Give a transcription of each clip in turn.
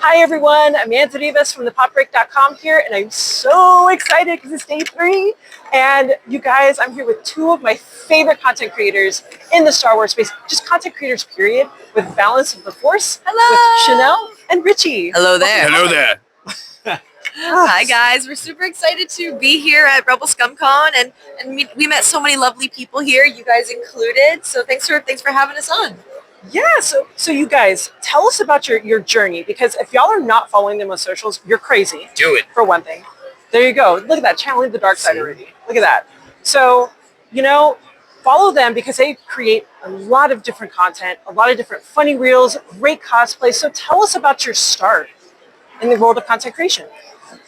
Hi everyone, I'm Rivas from thepopbreak.com here, and I'm so excited because it's day 3. And you guys, I'm here with 2 of my favorite content creators in the Star Wars space, just content creators period, with Balance of the Force, with Chanel and Richie. Hello there. Hello there. Hi guys, we're super excited to be here at Rebel ScumCon, and we met so many lovely people here, you guys included. So thanks for having us on. Yeah, so you guys, tell us about your journey, because if y'all are not following them on socials, you're crazy. Do it. For one thing. There you go. Look at that, channeling the dark side already. Look at that. So, follow them because they create a lot of different content, a lot of different funny reels, great cosplay. So tell us about your start in the world of content creation.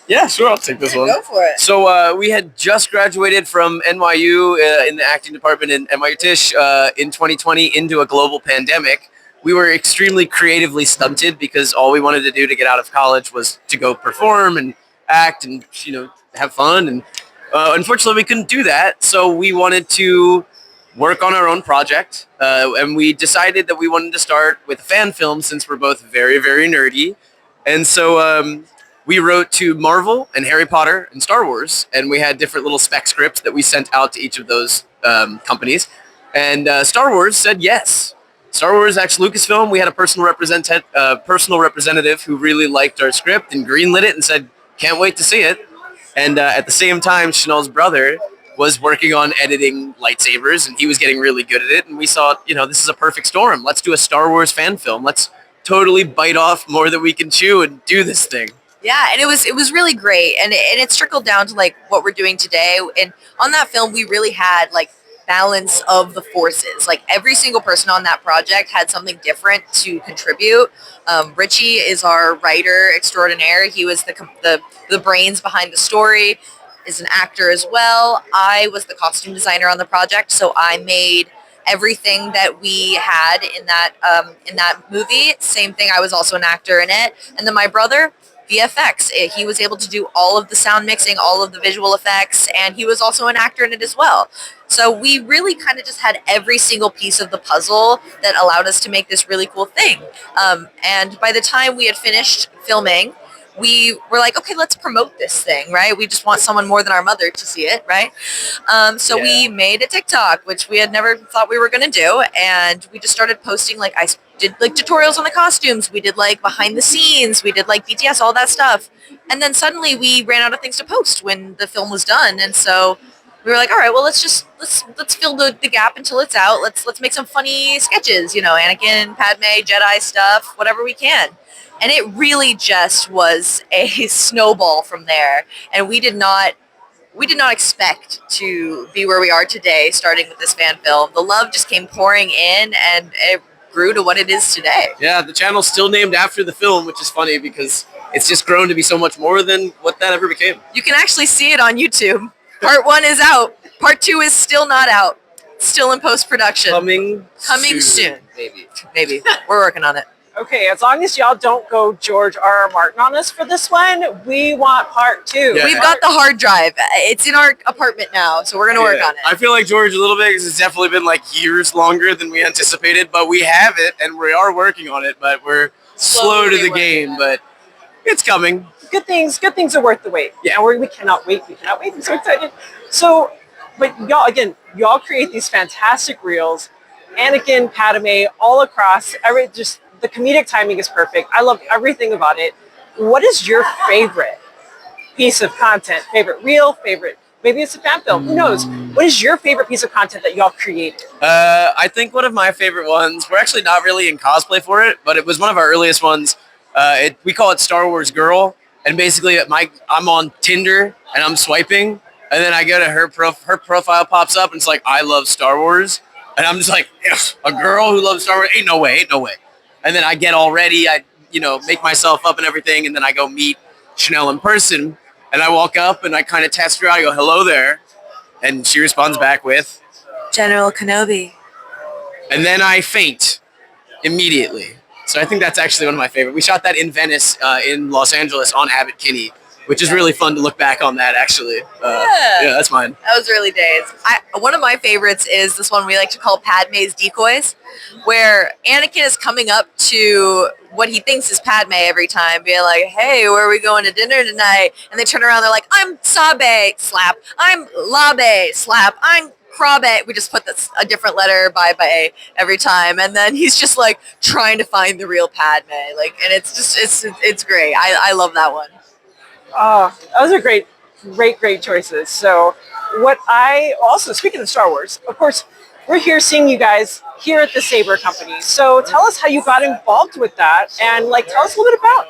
Yeah, sure. I'll take this one. Go for it. So we had just graduated from NYU in the acting department in NYU Tisch in 2020 into a global pandemic. We were extremely creatively stunted because all we wanted to do to get out of college was to go perform and act and have fun. And unfortunately, we couldn't do that. So we wanted to work on our own project, and we decided that we wanted to start with a fan film since we're both very, very nerdy. And so we wrote to Marvel and Harry Potter and Star Wars, and we had different little spec scripts that we sent out to each of those companies. And Star Wars said yes. Star Wars, actually, Lucasfilm, we had a personal representative who really liked our script and greenlit it and said, can't wait to see it. And at the same time, Chanel's brother was working on editing lightsabers, and he was getting really good at it. And we thought, this is a perfect storm. Let's do a Star Wars fan film. Let's totally bite off more than we can chew and do this thing. Yeah, and it was really great, and it's trickled down to like what we're doing today. And on that film, we really had like balance of the forces. Like every single person on that project had something different to contribute. Richie is our writer extraordinaire. He was the brains behind the story. Is an actor as well. I was the costume designer on the project, so I made everything that we had in that movie. Same thing. I was also an actor in it, and then my brother, VFX. He was able to do all of the sound mixing, all of the visual effects, and he was also an actor in it as well. So we really kind of just had every single piece of the puzzle that allowed us to make this really cool thing. And by the time we had finished filming, we were like, okay, let's promote this thing, right? We just want someone more than our mother to see it, right? So we made a TikTok, which we had never thought we were going to do. And we just started posting, like, I did like tutorials on the costumes. We did like behind the scenes. We did like BTS, all that stuff. And then suddenly we ran out of things to post when the film was done. And so we were like, all right, well, let's fill the gap until it's out. Let's make some funny sketches, Anakin, Padme, Jedi stuff, whatever we can. And it really just was a snowball from there. And we did not expect to be where we are today, starting with this fan film. The love just came pouring in, and it grew to what it is today. Yeah, the channel's still named after the film, which is funny because it's just grown to be so much more than what that ever became. You can actually see it on YouTube. Part 1 is out. Part 2 is still not out. Still in post-production. Coming soon. Maybe. We're working on it. Okay, as long as y'all don't go George R.R. Martin on us for this one, we want part 2. Yeah. We've got the hard drive. It's in our apartment now, so we're going to work on it. I feel like George a little bit because it's definitely been like years longer than we anticipated, but we have it and we are working on it, but we're slow to the game, but it's coming. Good things are worth the wait. Yeah. We cannot wait. I'm so excited. So, but y'all create these fantastic reels. Anakin, Padme, all across, the comedic timing is perfect. I love everything about it. What is your favorite piece of content? Favorite reel? Maybe it's a fan film. Who knows? What is your favorite piece of content that y'all created? I think one of my favorite ones, we're actually not really in cosplay for it, but it was one of our earliest ones. We call it Star Wars Girl. And basically I'm on Tinder and I'm swiping, and then I go to her profile pops up and it's like, I love Star Wars. And I'm just like, a girl who loves Star Wars? Ain't no way. And then I get all ready, I make myself up and everything, and then I go meet Chanel in person, and I walk up and I kind of test her out. I go, hello there. And she responds back with, General Kenobi. and then I faint immediately. So I think that's actually one of my favorite. We shot that in Venice, in Los Angeles on Abbot Kinney, which is really fun to look back on that, actually. Yeah, that's mine. That was early days. One of my favorites is this one we like to call Padme's Decoys, where Anakin is coming up to what he thinks is Padme every time, being like, "Hey, where are we going to dinner tonight?" And they turn around, they're like, "I'm Sabe, slap. I'm Labe, slap. I'm Krabe." We just put a different letter by every time, and then he's just like trying to find the real Padme, like, and it's great. I love that one. Oh, those are great choices. So, what I also, speaking of Star Wars, of course, we're here seeing you guys here at the Saber Company. So, tell us how you got involved with that, and like, tell us a little bit about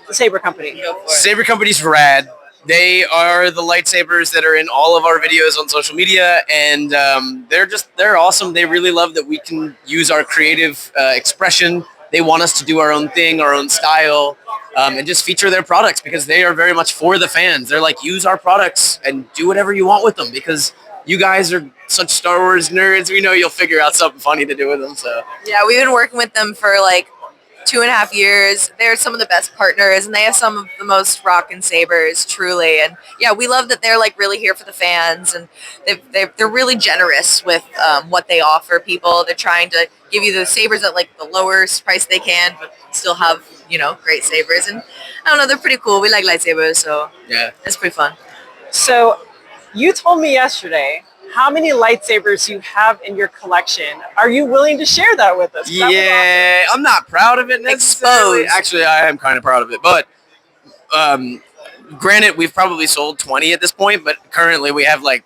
the Saber Company. Saber Company's rad. They are the lightsabers that are in all of our videos on social media, and they're awesome. They really love that we can use our creative expression. They want us to do our own thing, our own style, and just feature their products because they are very much for the fans. They're like, use our products and do whatever you want with them because you guys are such Star Wars nerds. We know you'll figure out something funny to do with them. So yeah, we've been working with them for like 2.5 years. They're some of the best partners, and they have some of the most rockin' sabers, truly. And yeah, we love that they're like really here for the fans, and they're really generous with what they offer people. They're trying to give you the sabers at like the lowest price they can, but still have great sabers. And I don't know, they're pretty cool. We like lightsabers, so yeah, it's pretty fun. So, you told me yesterday how many lightsabers you have in your collection. Are you willing to share that with us? Yeah, I'm not proud of it necessarily. Exposed. Actually, I am kind of proud of it. But granted, we've probably sold 20 at this point, but currently we have like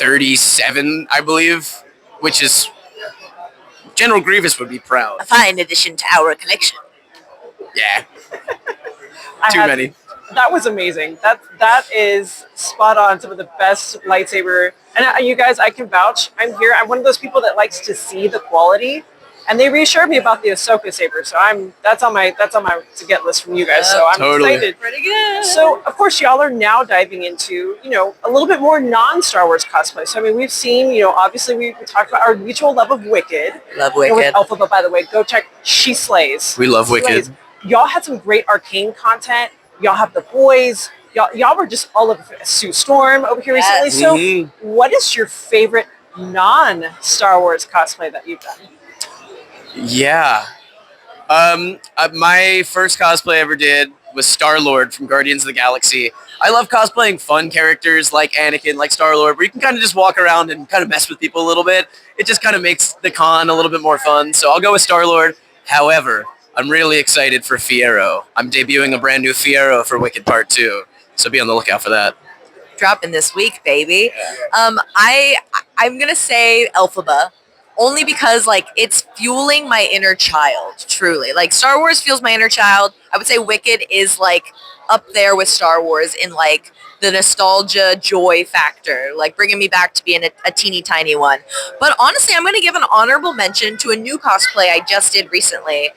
37, I believe, which is General Grievous would be proud. A fine addition to our collection. Yeah, Too many. That was amazing. That is spot on. Some of the best lightsaber. And you guys, I can vouch. I'm here. I'm one of those people that likes to see the quality, and they reassured me about the Ahsoka saber. So that's on my to get list from you guys. So I'm excited. Pretty good. So of course, y'all are now diving into a little bit more non-Star Wars cosplay. So I mean, we've seen obviously we talked about our mutual love of Wicked. Love Wicked. With Alpha, but by the way, go check. She slays. We love Wicked. Y'all had some great arcane content. Y'all have the boys. Y'all were just all over Sue Storm over here recently. So, what is your favorite non-Star Wars cosplay that you've done? Yeah. My first cosplay I ever did was Star-Lord from Guardians of the Galaxy. I love cosplaying fun characters like Anakin, like Star-Lord, where you can kind of just walk around and kind of mess with people a little bit. It just kind of makes the con a little bit more fun. So I'll go with Star-Lord. However, I'm really excited for Fiero. I'm debuting a brand new Fiero for Wicked Part 2. So be on the lookout for that. Dropping this week, baby. I'm gonna say Elphaba, only because like it's fueling my inner child. Truly, like Star Wars fuels my inner child. I would say Wicked is like up there with Star Wars in like the nostalgia joy factor, like bringing me back to being a teeny tiny one. But honestly, I'm gonna give an honorable mention to a new cosplay I just did recently.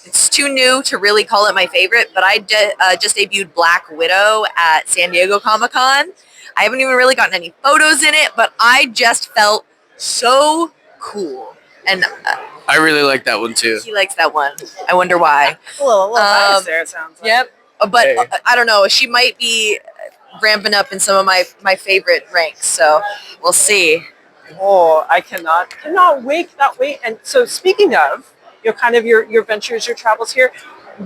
It's too new to really call it my favorite, but I just debuted Black Widow at San Diego Comic-Con. I haven't even really gotten any photos in it, but I just felt so cool. And I really like that one too. He likes that one. I wonder why. A little bias there, it sounds like. Yep. But I don't know. She might be ramping up in some of my favorite ranks, so we'll see. Oh, I cannot wait. And so speaking of kind of your ventures, your travels here,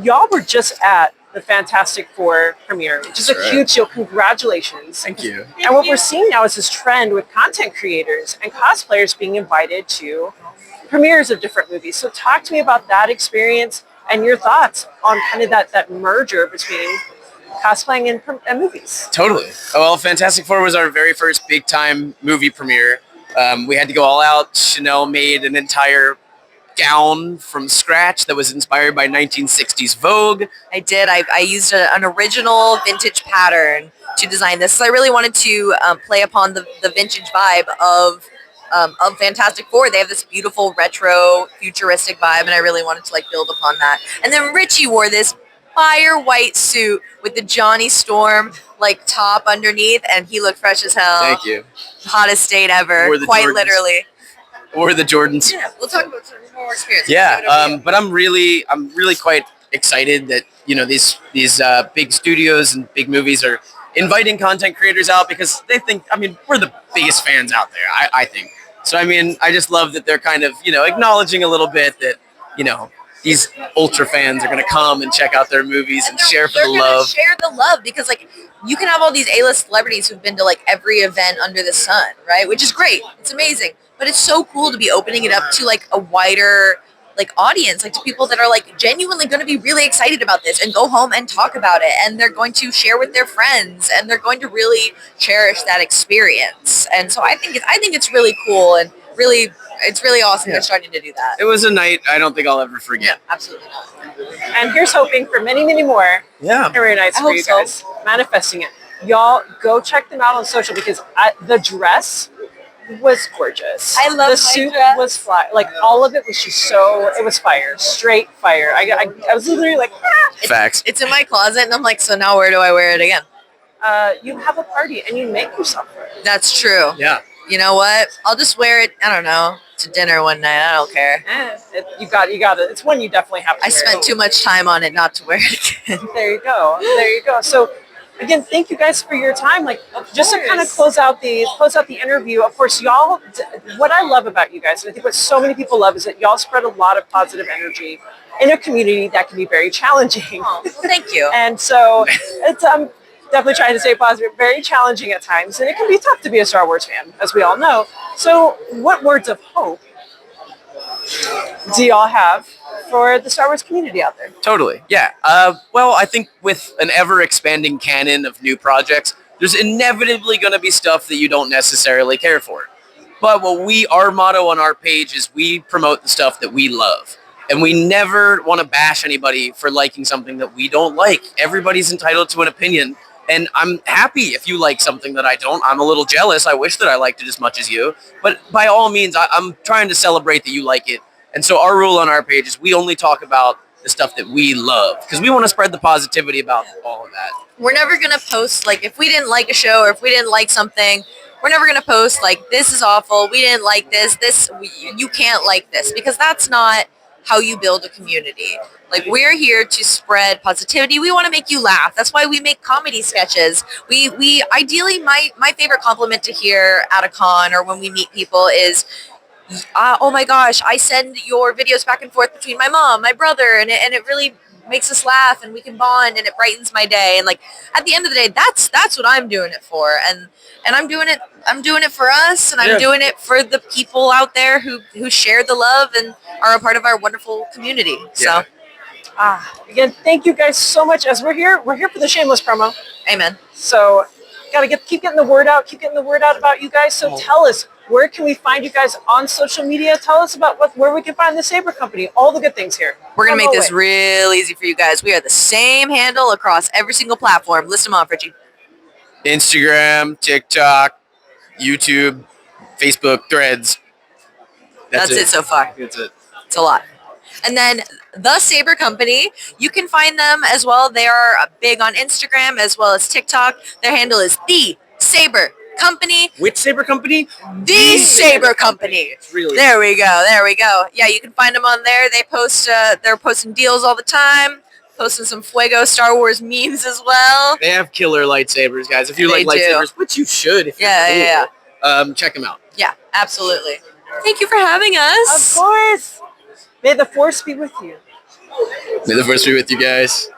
y'all were just at the Fantastic Four premiere, which is a huge deal. Congratulations. Thank you. And what we're seeing now is this trend with content creators and cosplayers being invited to premieres of different movies. So talk to me about that experience and your thoughts on kind of that merger between cosplaying and movies. Totally. Well, Fantastic Four was our very first big time movie premiere. We had to go all out. Chanel made an entire gown from scratch that was inspired by 1960s Vogue. I did. I used an original vintage pattern to design this. So I really wanted to play upon the vintage vibe of Fantastic Four. They have this beautiful retro futuristic vibe, and I really wanted to like build upon that. And then Richie wore this fire white suit with the Johnny Storm like top underneath, and he looked fresh as hell. Thank you. Hottest date ever, quite Jordans. Literally. Or the Jordans. Yeah, we'll talk about some more experience. Yeah, but I'm really quite excited that these big studios and big movies are inviting content creators out because they think we're the biggest fans out there. I think so. I just love that they're kind of acknowledging a little bit that these ultra fans are going to come and check out their movies and share for the gonna love. share the love because like you can have all these A-list celebrities who've been to like every event under the sun, right? Which is great. It's amazing. But it's so cool to be opening it up to like a wider like audience, like to people that are like genuinely going to be really excited about this and go home and talk about it, and they're going to share with their friends, and they're going to really cherish that experience. And so I think it's really cool, and really it's really awesome they're starting to do that. It was a night I don't think I'll ever forget. Absolutely not. And here's hoping for many, many more Yeah. Henry nights I for hope you so. guys. Manifesting it. Y'all go check them out on social because the dress was gorgeous. I love the my suit dress. was fly. Like all of it was just so. It was fire, straight fire. I was literally like, Facts. It's in my closet, and I'm like, so now where do I wear it again? you have a party and you make yourself wear it. That's true. Yeah. You know what? I'll just wear it, I don't know, to dinner one night. I don't care. You got it. It's one you definitely have to I wear. spent too much time on it not to wear it again. There you go. There you go. So again, thank you guys for your time. Like just to kind of close out the interview. Of course, y'all. What I love about you guys, and I think what so many people love, is that y'all spread a lot of positive energy in a community that can be very challenging. Oh, well, thank you. And so it's definitely trying to stay positive, very challenging at times, and it can be tough to be a Star Wars fan, as we all know. So what words of hope do y'all have for the Star Wars community out there? Totally. Yeah. Well, I think with an ever expanding canon of new projects, there's inevitably going to be stuff that you don't necessarily care for. But our motto on our page is we promote the stuff that we love. And we never want to bash anybody for liking something that we don't like. Everybody's entitled to an opinion. And I'm happy if you like something that I don't. I'm a little jealous. I wish that I liked it as much as you. But by all means, I'm trying to celebrate that you like it. And so our rule on our page is we only talk about the stuff that we love because we want to spread the positivity about all of that. We're never going to post, like, if we didn't like a show or if we didn't like something, we're never going to post, like, this is awful, we didn't like this, you can't like this, because that's not how you build a community. Like, we're here to spread positivity. We want to make you laugh. That's why we make comedy sketches. We ideally, my favorite compliment to hear at a con or when we meet people is, oh my gosh, I send your videos back and forth between my mom, my brother, and it really makes us laugh and we can bond and it brightens my day. And like at the end of the day, that's what I'm doing it for. And I'm doing it for us, and I'm doing it for the people out there who share the love and are a part of our wonderful community. So again, thank you guys so much. As we're here for the shameless promo. amen. So gotta keep getting the word out, about you guys. So tell us, where can we find you guys on social media? Tell us about where we can find the Saber Company, all the good things here. We're going to Come make this away. real easy for you guys. We are the same handle across every single platform. List them off, Richie. Instagram, TikTok, YouTube, Facebook, Threads. That's it so far. That's it. It's a lot. And then the Saber Company, you can find them as well. They are big on Instagram as well as TikTok. Their handle is The Saber Company. Which Saber Company? The Saber Company. Really? There we go. Yeah, you can find them on there. They post, they're posting deals all the time, posting some Fuego Star Wars memes as well. They have killer lightsabers, guys. If you They like do. lightsabers, which you should if Yeah, you're cool, check them out. Yeah, absolutely. Thank you for having Of us. course. May the force be with you. May the force be with you guys.